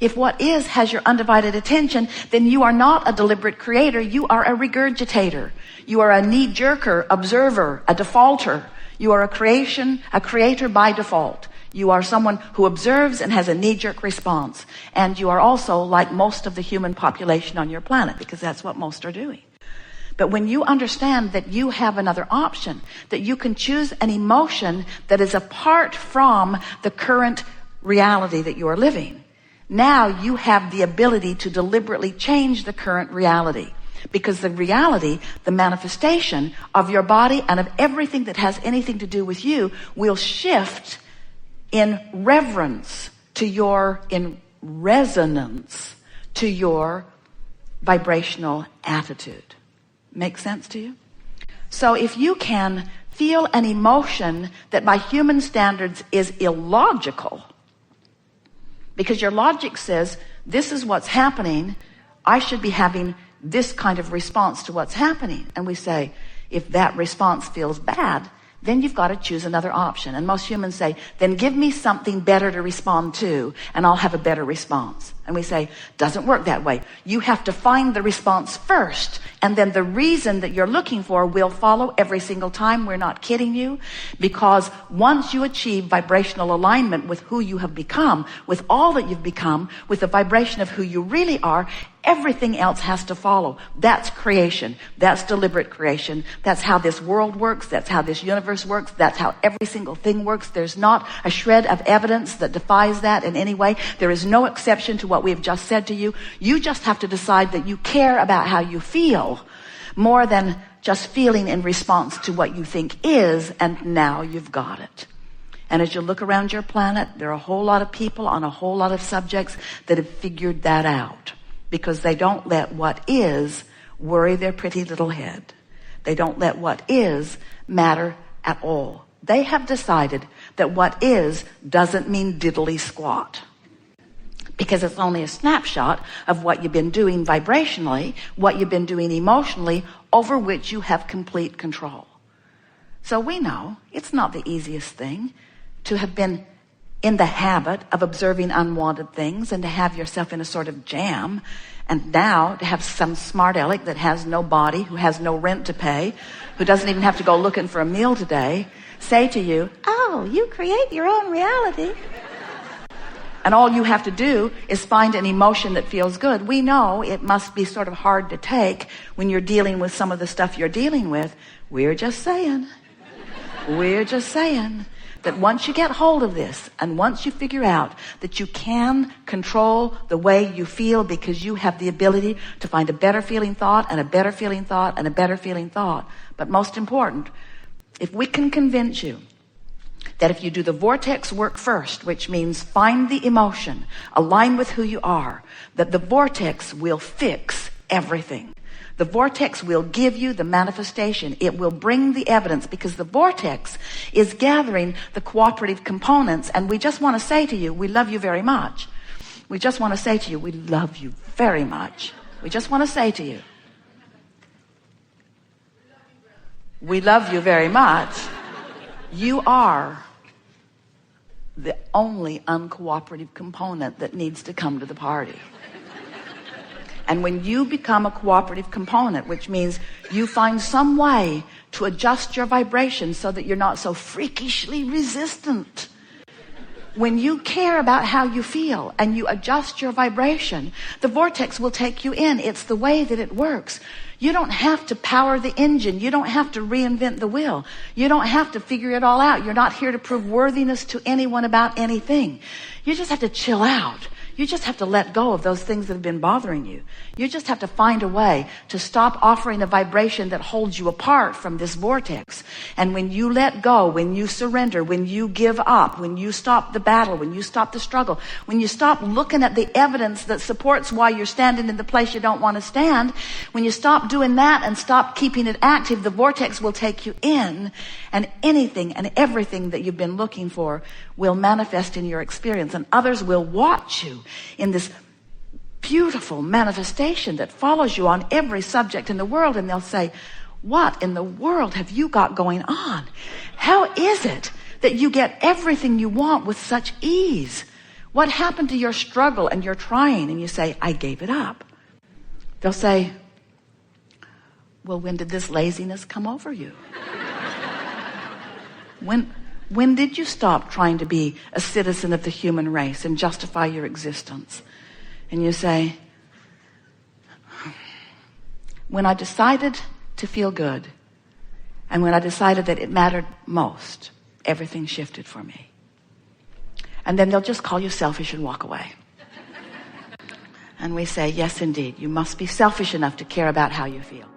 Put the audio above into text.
If what is has your undivided attention, then you are not a deliberate creator. You are a regurgitator. You are a knee-jerker, observer, a defaulter. You are a creator by default. You are someone who observes and has a knee-jerk response. And you are also like most of the human population on your planet, because that's what most are doing. But when you understand that you have another option, that you can choose an emotion that is apart from the current reality that you are living, now you have the ability to deliberately change the current reality. Because the reality, the manifestation of your body and of everything that has anything to do with you will shift in reverence to your, in resonance to your vibrational attitude. Make sense to you? So if you can feel an emotion that by human standards is illogical, because your logic says, this is what's happening, I should be having this kind of response to what's happening. And we say, if that response feels bad, then you've got to choose another option. And most humans say, then give me something better to respond to, and I'll have a better response. And we say, doesn't work that way. You have to find the response first, and then the reason that you're looking for will follow every single time. We're not kidding you, because once you achieve vibrational alignment with who you have become, with all that you've become, with the vibration of who you really are, everything else has to follow. That's creation. That's deliberate creation. That's how this world works. That's how this universe works. That's how every single thing works. There's not a shred of evidence that defies that in any way. There is no exception to what we have just said to you. You just have to decide that you care about how you feel more than just feeling in response to what you think is, and now you've got it. And as you look around your planet, there are a whole lot of people on a whole lot of subjects that have figured that out, because they don't let what is worry their pretty little head. They don't let what is matter at all. They have decided that what is doesn't mean diddly squat, because it's only a snapshot of what you've been doing vibrationally, what you've been doing emotionally, over which you have complete control. So we know it's not the easiest thing to have been in the habit of observing unwanted things and to have yourself in a sort of jam, and now to have some smart aleck that has no body, who has no rent to pay, who doesn't even have to go looking for a meal today, say to you, oh, you create your own reality. And all you have to do is find an emotion that feels good. We know it must be sort of hard to take when you're dealing with some of the stuff you're dealing with. We're just saying that once you get hold of this, and once you figure out that you can control the way you feel, because you have the ability to find a better feeling thought and a better feeling thought and a better feeling thought. But most important, if we can convince you that if you do the vortex work first, which means find the emotion, align with who you are, that the vortex will fix everything. The vortex will give you the manifestation. It will bring the evidence, because the vortex is gathering the cooperative components. And we just want to say to you, we love you very much. We just want to say to you, we love you very much. We just want to say to you, we love you very much. You are the only uncooperative component that needs to come to the party. And when you become a cooperative component, which means you find some way to adjust your vibration so that you're not so freakishly resistant. When you care about how you feel and you adjust your vibration, the vortex will take you in. It's the way that it works. You don't have to power the engine. You don't have to reinvent the wheel. You don't have to figure it all out. You're not here to prove worthiness to anyone about anything. You just have to chill out. You just have to let go of those things that have been bothering you. You just have to find a way to stop offering a vibration that holds you apart from this vortex. And when you let go, when you surrender, when you give up, when you stop the battle, when you stop the struggle, when you stop looking at the evidence that supports why you're standing in the place you don't want to stand, when you stop doing that and stop keeping it active, the vortex will take you in, and anything and everything that you've been looking for will manifest in your experience, and others will watch you in this beautiful manifestation that follows you on every subject in the world, and they'll say, what in the world have you got going on? How is it that you get everything you want with such ease? what happened to your struggle and your trying? And you say, I gave it up. They'll say, well, when did this laziness come over you? When did you stop trying to be a citizen of the human race and justify your existence? And you say, when I decided to feel good, and when I decided that it mattered most, everything shifted for me. And then they'll just call you selfish and walk away. And we say, yes, indeed, you must be selfish enough to care about how you feel.